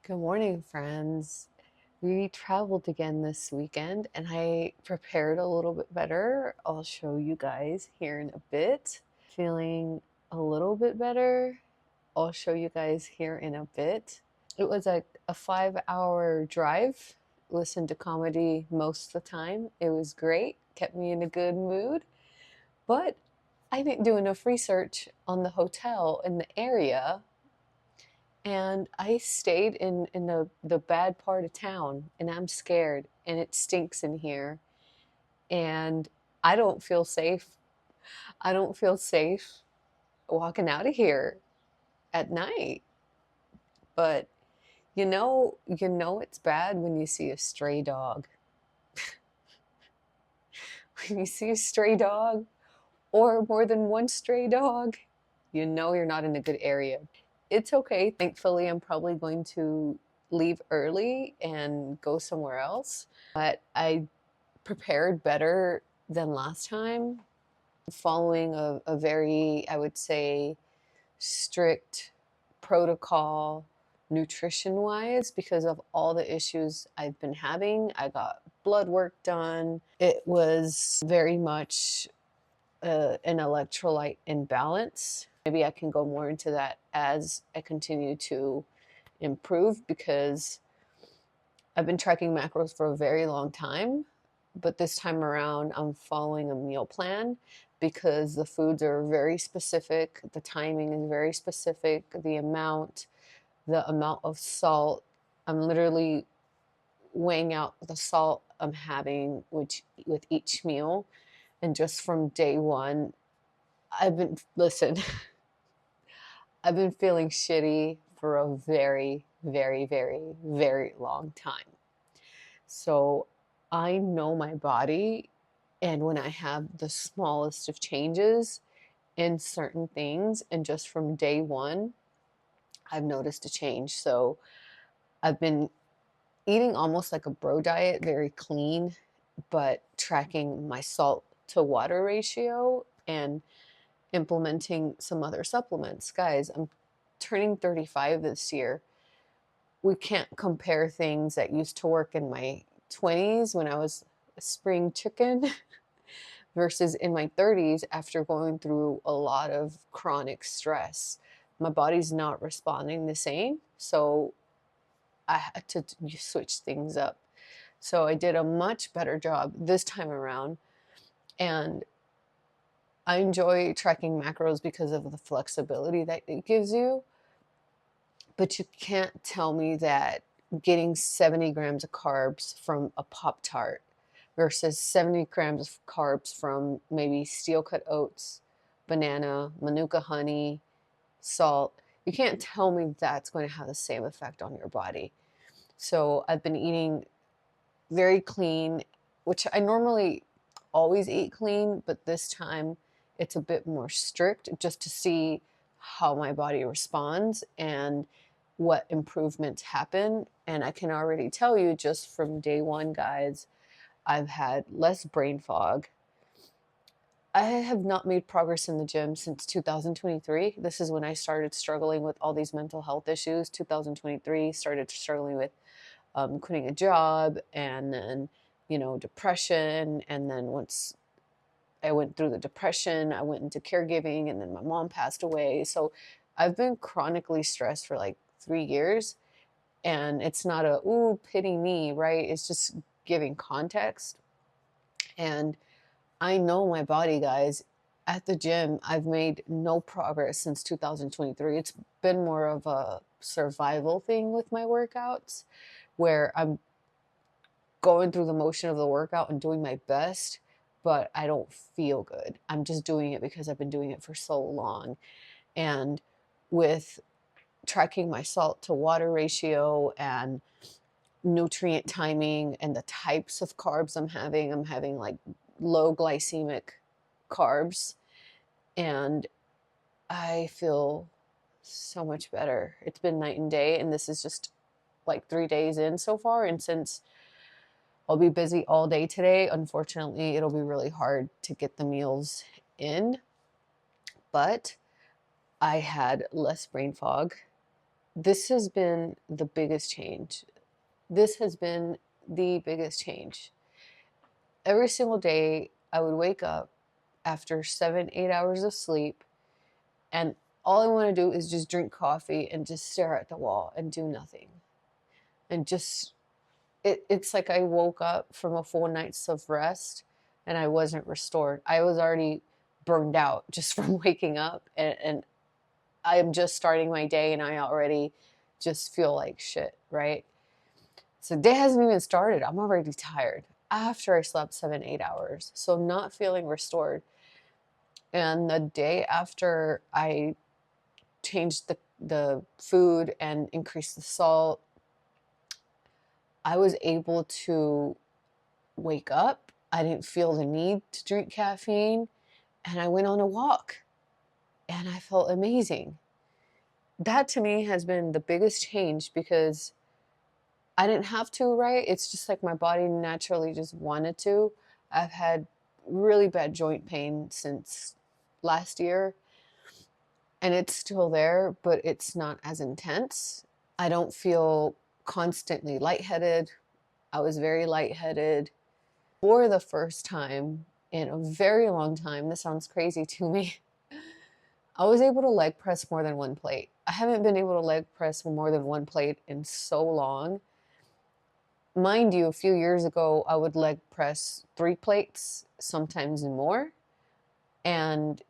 Good morning, friends. We traveled again this weekend and I prepared a little bit better. I'll show you guys here in a bit. Feeling a little bit better. I'll show you guys here in a bit. It was a 5 hour drive. Listened to comedy most of the time. It was great, kept me in a good mood. But I didn't do enough research on the hotel in the area, and I stayed in the bad part of town, and I'm scared and it stinks in here, and I don't feel safe. I don't feel safe walking out of here at night. But you know it's bad when you see a stray dog. When you see a stray dog or more than one stray dog, you know you're not in a good area. It's okay. Thankfully, I'm probably going to leave early and go somewhere else. But I prepared better than last time, following a very, I would say, strict protocol nutrition wise because of all the issues I've been having. I got blood work done. It was very much an electrolyte imbalance. Maybe I can go more into that as I continue to improve because I've been tracking macros for a very long time, but this time around I'm following a meal plan because the foods are very specific, the timing is very specific, the amount of salt. I'm literally weighing out the salt I'm having with each meal. And just from day one, listen, I've been feeling shitty for a very, very, very, very long time. So I know my body, and when I have the smallest of changes in certain things, and just from day one, I've noticed a change. So I've been eating almost like a bro diet, very clean, but tracking my salt to water ratio and implementing some other supplements. Guys, I'm turning 35 this year. We can't compare things that used to work in my 20s when I was a spring chicken versus in my 30s after going through a lot of chronic stress. My body's not responding the same, so I had to switch things up. So I did a much better job this time around, and I enjoy tracking macros because of the flexibility that it gives you. But you can't tell me that getting 70 grams of carbs from a Pop Tart versus 70 grams of carbs from maybe steel cut oats, banana, manuka honey, salt, you can't tell me that's going to have the same effect on your body. So I've been eating very clean, which I normally always eat clean, but this time it's a bit more strict just to see how my body responds and what improvements happen. And I can already tell you just from day one, guys, I've had less brain fog. I have not made progress in the gym since 2023. This is when I started struggling with all these mental health issues. 2023, started struggling with quitting a job, and then, depression. And then once I went through the depression, I went into caregiving, and then my mom passed away. So I've been chronically stressed for like 3 years. And it's not a, ooh, pity me, right? It's just giving context. And I know my body, guys. At the gym, I've made no progress since 2023. It's been more of a survival thing with my workouts where I'm going through the motion of the workout and doing my best, but I don't feel good. I'm just doing it because I've been doing it for so long. And with tracking my salt to water ratio and nutrient timing and the types of carbs I'm having like low glycemic carbs, and I feel so much better. It's been night and day, and this is just like 3 days in so far. And since I'll be busy all day today, unfortunately, it'll be really hard to get the meals in. But I had less brain fog. This has been the biggest change. This has been the biggest change. Every single day, I would wake up after 7, 8 hours of sleep, and all I want to do is just drink coffee and just stare at the wall and do nothing. And just, it's like I woke up from a full night's of rest and I wasn't restored. I was already burned out just from waking up, and I am just starting my day and I already just feel like shit, right? So the day hasn't even started. I'm already tired after I slept 7, 8 hours. So not feeling restored. And the day after I changed the food and increased the salt, I was able to wake up. I didn't feel the need to drink caffeine. And I went on a walk and I felt amazing. That to me has been the biggest change because I didn't have to, right? It's just like my body naturally just wanted to. I've had really bad joint pain since last year, and it's still there, but it's not as intense. I don't feel constantly lightheaded. I was very lightheaded for the first time in a very long time. This sounds crazy to me. I was able to leg press more than one plate. I haven't been able to leg press more than one plate in so long. Mind you, a few years ago, I would leg press 3 plates, sometimes more. And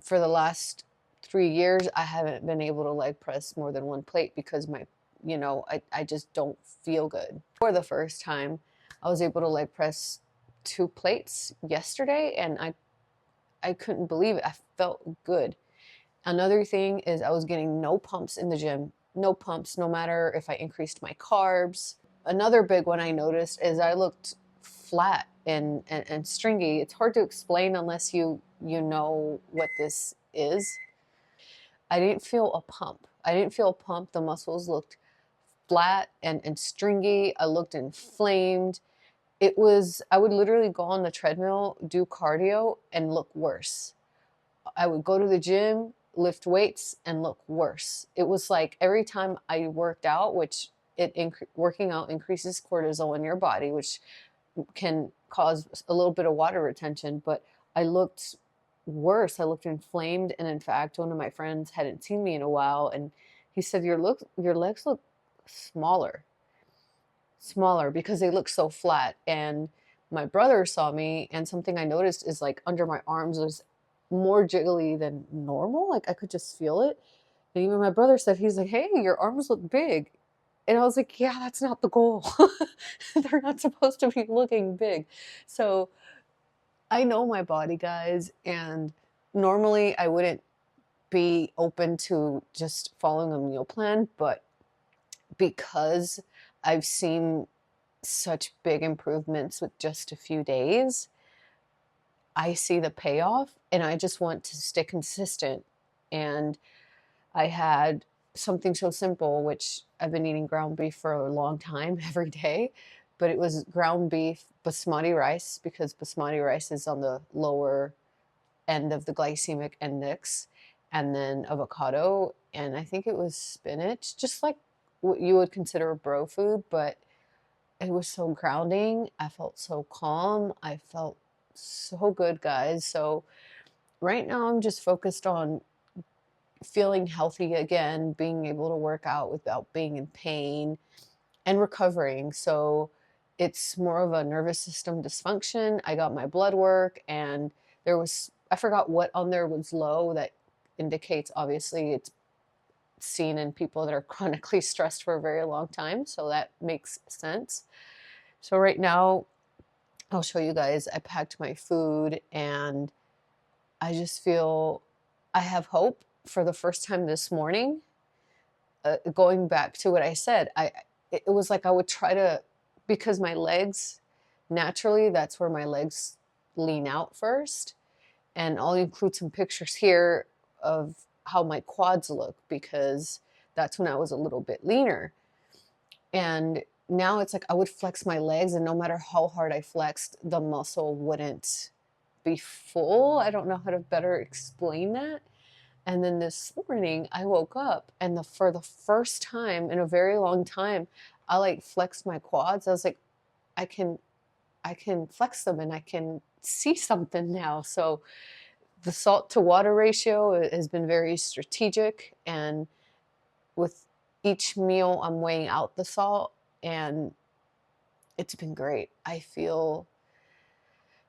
for the last 3 years, I haven't been able to leg press more than one plate because I just don't feel good. For the first time, I was able to leg press 2 plates yesterday, and I couldn't believe it. I felt good. Another thing is I was getting no pumps in the gym. No pumps, no matter if I increased my carbs. Another big one I noticed is I looked flat and stringy. It's hard to explain unless you know what this is. I didn't feel a pump. I didn't feel a pump. The muscles looked flat and stringy. I looked inflamed. I would literally go on the treadmill, do cardio, and look worse. I would go to the gym, lift weights, and look worse. It was like every time I worked out, which working out increases cortisol in your body, which can cause a little bit of water retention, but I looked worse. I looked inflamed, and in fact, one of my friends hadn't seen me in a while, and he said, your legs look smaller because they look so flat. And my brother saw me, and something I noticed is like under my arms was more jiggly than normal. Like I could just feel it. And even my brother said, he's like, hey, your arms look big. And I was like, yeah, that's not the goal. They're not supposed to be looking big. So I know my body, guys, and normally I wouldn't be open to just following a meal plan, but because I've seen such big improvements with just a few days, I see the payoff and I just want to stay consistent. And I had something so simple, which I've been eating ground beef for a long time every day, but it was ground beef, basmati rice, because basmati rice is on the lower end of the glycemic index, and then avocado, and I think it was spinach, just like what you would consider a bro food, but it was so grounding. I felt so calm. I felt so good, guys. So right now I'm just focused on feeling healthy again, being able to work out without being in pain, and recovering. So it's more of a nervous system dysfunction. I got my blood work, and I forgot what on there was low that indicates, obviously, it's seen in people that are chronically stressed for a very long time. So that makes sense. So right now, I'll show you guys, I packed my food, and I just feel I have hope for the first time this morning. Going back to what I said, it was like I would try to, because my legs, naturally, that's where my legs lean out first. And I'll include some pictures here of how my quads look, because that's when I was a little bit leaner. And now it's like I would flex my legs, and no matter how hard I flexed, the muscle wouldn't be full. I don't know how to better explain that, And then this morning I woke up and for the first time in a very long time, I like flexed my quads. I was like, I can I can flex them and I can see something now. So the salt to water ratio has been very strategic, and with each meal I'm weighing out the salt, and it's been great. I feel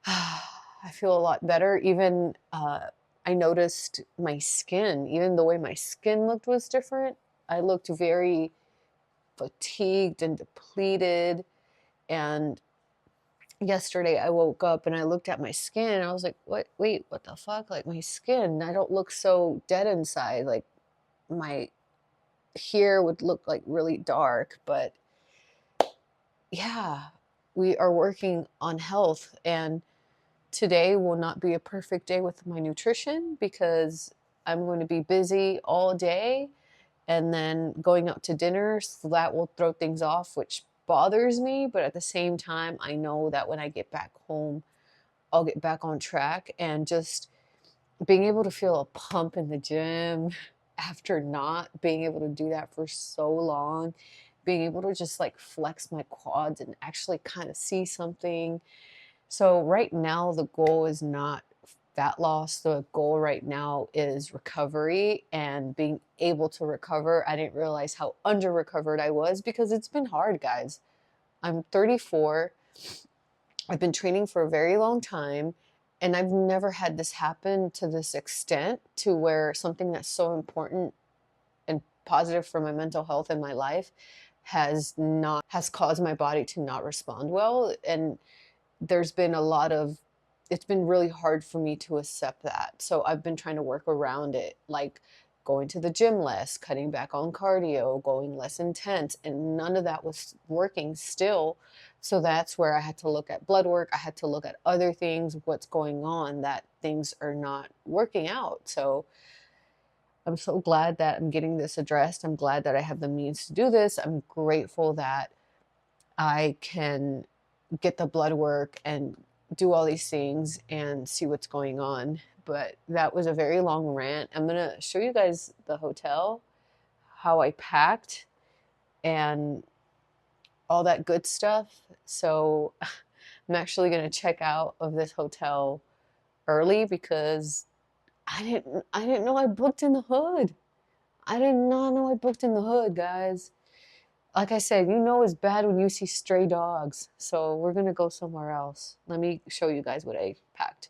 a lot better. Even I noticed my skin, even the way my skin looked was different. I looked very fatigued and depleted. And yesterday I woke up and I looked at my skin and I was like, what? Wait, what the fuck? Like my skin, I don't look so dead inside. Like my hair would look like really dark. But yeah, we are working on health, and today will not be a perfect day with my nutrition because I'm going to be busy all day and then going out to dinner. So that will throw things off, which bothers me. But at the same time, I know that when I get back home, I'll get back on track. And just being able to feel a pump in the gym after not being able to do that for so long, being able to just like flex my quads and actually kind of see something. So right now, the goal is not fat loss. The goal right now is recovery and being able to recover. I didn't realize how under recovered I was because it's been hard, guys. I'm 34. I've been training for a very long time, and I've never had this happen to this extent, to where something that's so important and positive for my mental health and my life has caused my body to not respond well. And there's been a lot of it's been really hard for me to accept that. So I've been trying to work around it, like going to the gym less, cutting back on cardio, going less intense, and none of that was working still. So that's where I had to look at blood work. I had to look at other things, what's going on, that things are not working out. So I'm so glad that I'm getting this addressed. I'm glad that I have the means to do this. I'm grateful that I can get the blood work and do all these things and see what's going on. But that was a very long rant. I'm going to show you guys the hotel, how I packed, and all that good stuff. So I'm actually going to check out of this hotel early because I didn't know I booked in the hood. I did not know I booked in the hood, guys. Like I said, you know it's bad when you see stray dogs. So we're gonna go somewhere else. Let me show you guys what I packed.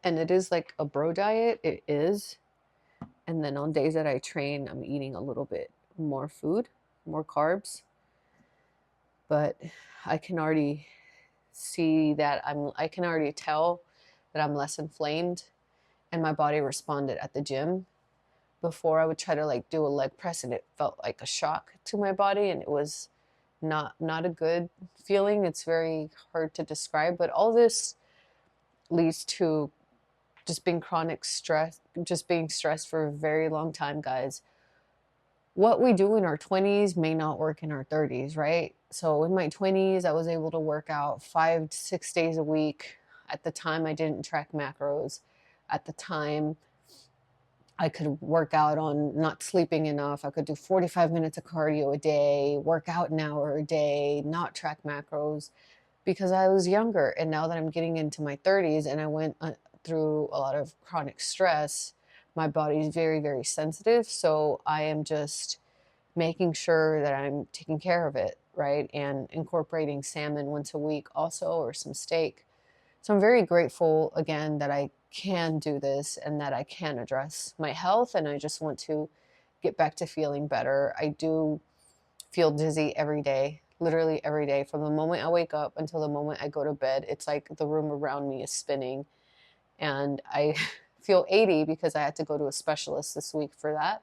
And it is like a bro diet. It is. And then on days that I train, I'm eating a little bit more food, more carbs. But I can already see that I can already tell that I'm less inflamed, and my body responded at the gym. Before I would try to like do a leg press and it felt like a shock to my body, and it was not a good feeling. It's very hard to describe, but all this leads to just being chronic stress, just being stressed for a very long time, guys. What we do in our 20s may not work in our 30s, right? So in my 20s, I was able to work out 5 to 6 days a week. At the time, I didn't track macros. At the time, I could work out on not sleeping enough. I could do 45 minutes of cardio a day, work out an hour a day, not track macros because I was younger. And now that I'm getting into my 30s and I went through a lot of chronic stress, my body's very, very sensitive. So I am just making sure that I'm taking care of it, right? And incorporating salmon once a week also, or some steak. So I'm very grateful again that I can do this and that I can address my health. And I just want to get back to feeling better. I do feel dizzy every day, literally every day. From the moment I wake up until the moment I go to bed, it's like the room around me is spinning. And I feel 80 because I had to go to a specialist this week for that.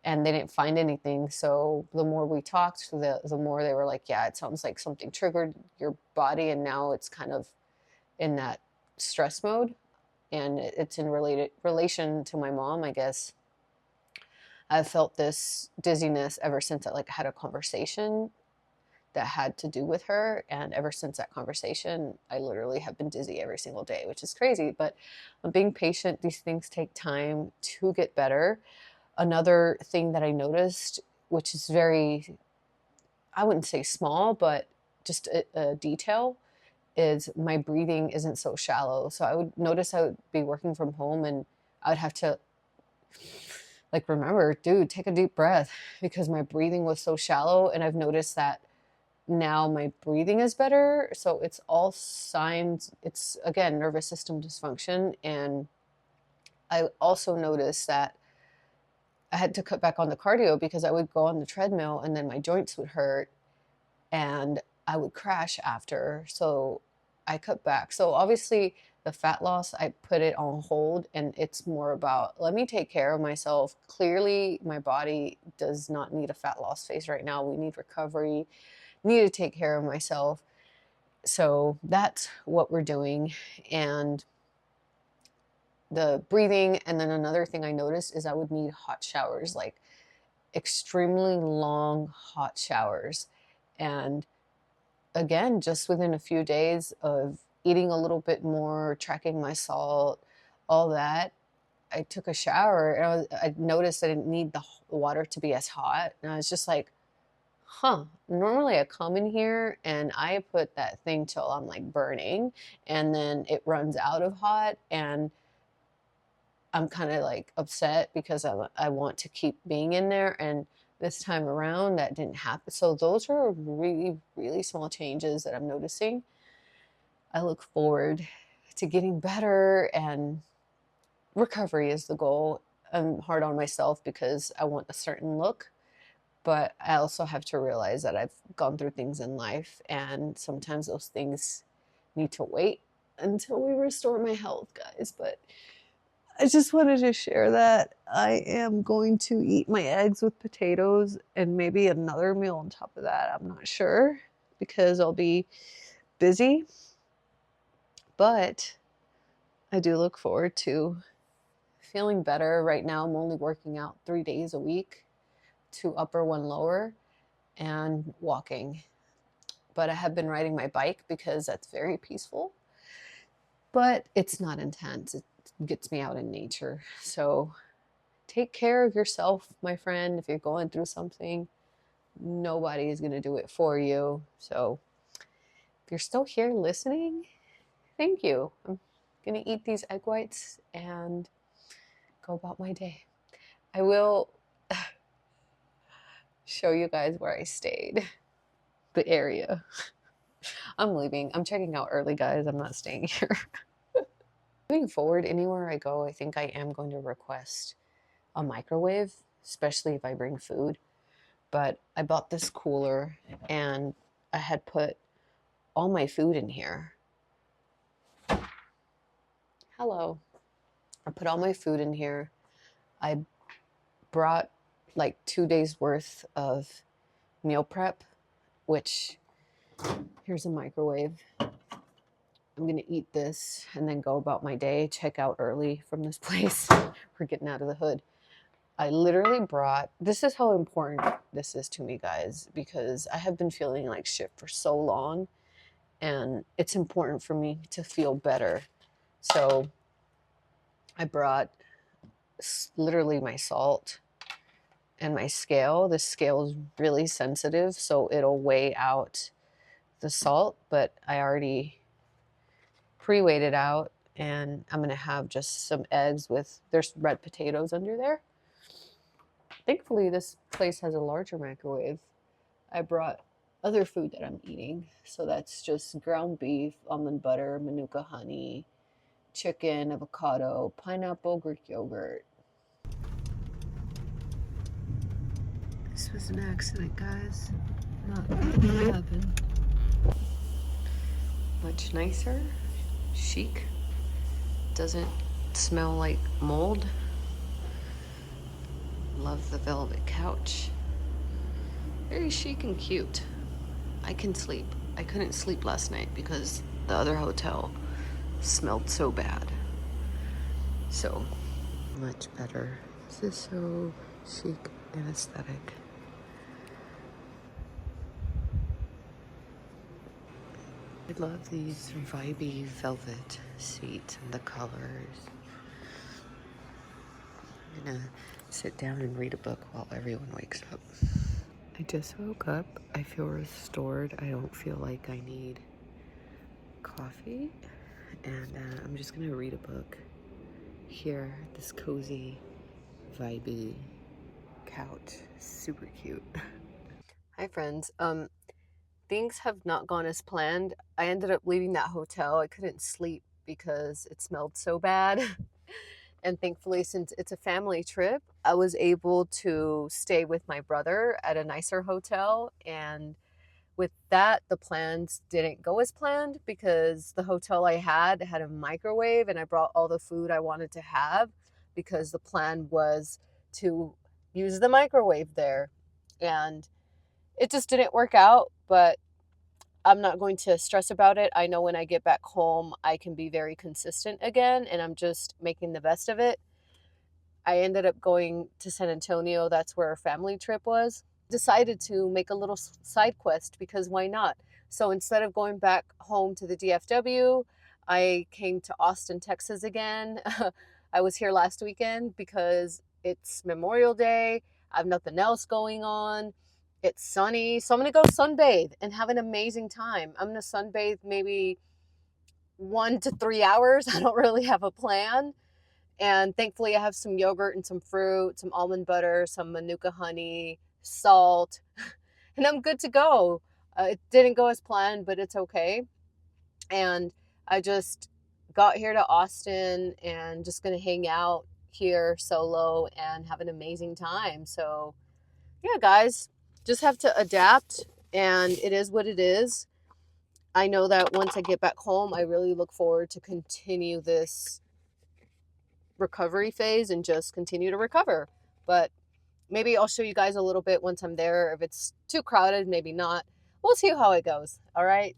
And they didn't find anything. So the more we talked, the more they were like, yeah, it sounds like something triggered your body. And now it's kind of in that stress mode, and it's in relation to my mom, I guess. I've felt this dizziness ever since I like had a conversation that had to do with her. And ever since that conversation, I literally have been dizzy every single day, which is crazy. But I'm being patient. These things take time to get better. Another thing that I noticed, which is very, I wouldn't say small, but just a detail, is my breathing isn't so shallow. So I would notice I would be working from home and I would have to like remember, dude, take a deep breath, because my breathing was so shallow. And I've noticed that now my breathing is better. So it's all signs. It's again nervous system dysfunction. And I also noticed that I had to cut back on the cardio because I would go on the treadmill and then my joints would hurt and I would crash after. So I cut back. So obviously the fat loss, I put it on hold, and it's more about, let me take care of myself. Clearly my body does not need a fat loss phase right now. We need recovery, need to take care of myself. So that's what we're doing. And the breathing. And then another thing I noticed is I would need hot showers, like extremely long hot showers. And again, just within a few days of eating a little bit more, tracking my salt, all that, I took a shower and I noticed I didn't need the water to be as hot. And I was just like, huh, normally I come in here and I put that thing till I'm like burning, and then it runs out of hot, and I'm kind of like upset because I want to keep being in there. And this time around, that didn't happen. So those are really, really small changes that I'm noticing. I look forward to getting better, and recovery is the goal. I'm hard on myself because I want a certain look, but I also have to realize that I've gone through things in life, and sometimes those things need to wait until we restore my health, guys. But I just wanted to share that I am going to eat my eggs with potatoes and maybe another meal on top of that. I'm not sure because I'll be busy, but I do look forward to feeling better. Right now, I'm only working out 3 days a week, 2 upper, 1 lower, and walking. But I have been riding my bike because that's very peaceful, but it's not intense. It gets me out in nature. So take care of yourself, my friend. If you're going through something, nobody is going to do it for you. So if you're still here listening, thank you. I'm going to eat these egg whites and go about my day. I will show you guys where I stayed, the area. I'm leaving. I'm checking out early, guys. I'm not staying here. Moving forward, anywhere I go, I think I am going to request a microwave, especially if I bring food. But I bought this cooler and I had put all my food in here. Hello. I put all my food in here. I brought like 2 days worth of meal prep, which here's a microwave. I'm going to eat this and then go about my day, check out early from this place. We're getting out of the hood. I literally brought, this is how important this is to me, guys, because I have been feeling like shit for so long, and it's important for me to feel better. So I brought literally my salt and my scale. This scale is really sensitive, so it'll weigh out the salt, but I already pre-weighed it out, and I'm gonna have just some eggs with, there's red potatoes under there. Thankfully, this place has a larger microwave. I brought other food that I'm eating, so that's just ground beef, almond butter, manuka honey, chicken, avocado, pineapple, Greek yogurt. This was an accident, guys. Not gonna happen. Much nicer, chic, doesn't smell like mold. Love the velvet couch. Very chic and cute. I can sleep. I couldn't sleep last night because the other hotel smelled so bad. So much better. This is so chic and aesthetic. I love these vibey velvet seats and the colors. I'm gonna sit down and read a book while everyone wakes up. I just woke up. I feel restored. I don't feel like I need coffee. And I'm just gonna read a book here. This cozy, vibey couch. Super cute. Hi friends. Things have not gone as planned. I ended up leaving that hotel. I couldn't sleep because it smelled so bad. And thankfully, since it's a family trip, I was able to stay with my brother at a nicer hotel. And with that, the plans didn't go as planned because the hotel I had a microwave and I brought all the food I wanted to have because the plan was to use the microwave there. And it just didn't work out, but I'm not going to stress about it. I know when I get back home, I can be very consistent again, and I'm just making the best of it. I ended up going to San Antonio. That's where our family trip was. Decided to make a little side quest because why not? So instead of going back home to the DFW, I came to Austin, Texas again. I was here last weekend because it's Memorial Day. I have nothing else going on. It's sunny, so I'm going to go sunbathe and have an amazing time. I'm going to sunbathe maybe 1 to 3 hours. I don't really have a plan. And thankfully I have some yogurt and some fruit, some almond butter, some manuka honey, salt, and I'm good to go. It didn't go as planned, but it's okay. And I just got here to Austin and just going to hang out here solo and have an amazing time. So yeah, guys, just have to adapt, and it is what it is. I know that once I get back home, I really look forward to continue this recovery phase and just continue to recover. But maybe I'll show you guys a little bit once I'm there. If it's too crowded, maybe not. We'll see how it goes. All right.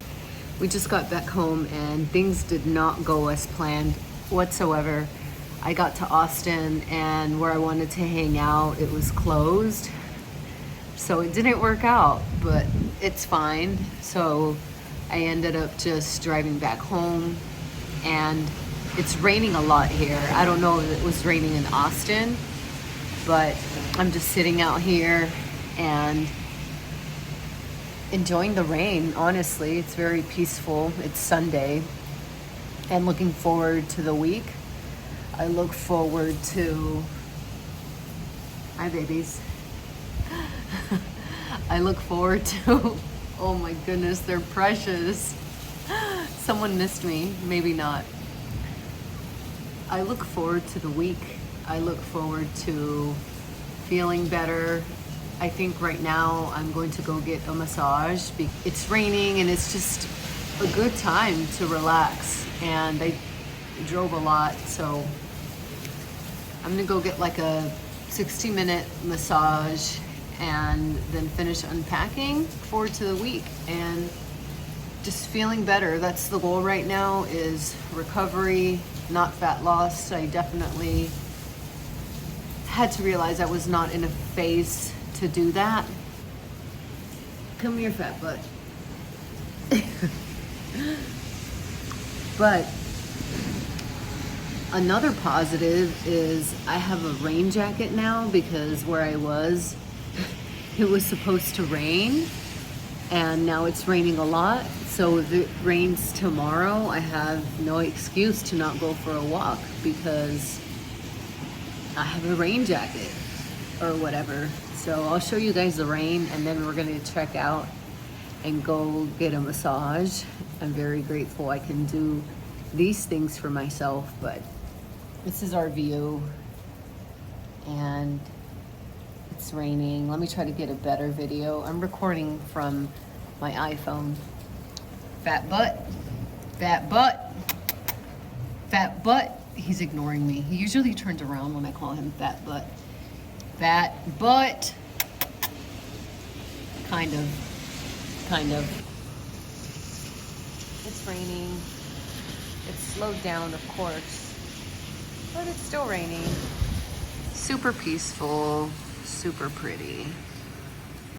We just got back home and things did not go as planned whatsoever. I got to Austin and where I wanted to hang out, it was closed. So it didn't work out, but it's fine. So I ended up just driving back home, and it's raining a lot here. I don't know if it was raining in Austin, but I'm just sitting out here and enjoying the rain. Honestly, it's very peaceful. It's Sunday and looking forward to the week. I look forward to, hi babies. I look forward to, oh my goodness, they're precious. Someone missed me, maybe not. I look forward to the week. I look forward to feeling better. I think right now I'm going to go get a massage. It's raining and it's just a good time to relax. And I drove a lot, so I'm gonna go get like a 60-minute massage and then finish unpacking. Forward to the week and just feeling better. That's the goal right now, is recovery, not fat loss. I definitely had to realize I was not in a phase to do that. Come here, fat butt. But another positive is I have a rain jacket now, because where I was, it was supposed to rain and now it's raining a lot. So if it rains tomorrow, I have no excuse to not go for a walk because I have a rain jacket or whatever. So I'll show you guys the rain and then we're gonna check out and go get a massage. I'm very grateful I can do these things for myself, but this is our view and it's raining. Let me try to get a better video. I'm recording from my iPhone. Fat butt, fat butt, fat butt. He's ignoring me. He usually turns around when I call him fat butt. Fat butt. Kind of. It's raining. It's slowed down, of course, but it's still raining. Super peaceful, super pretty.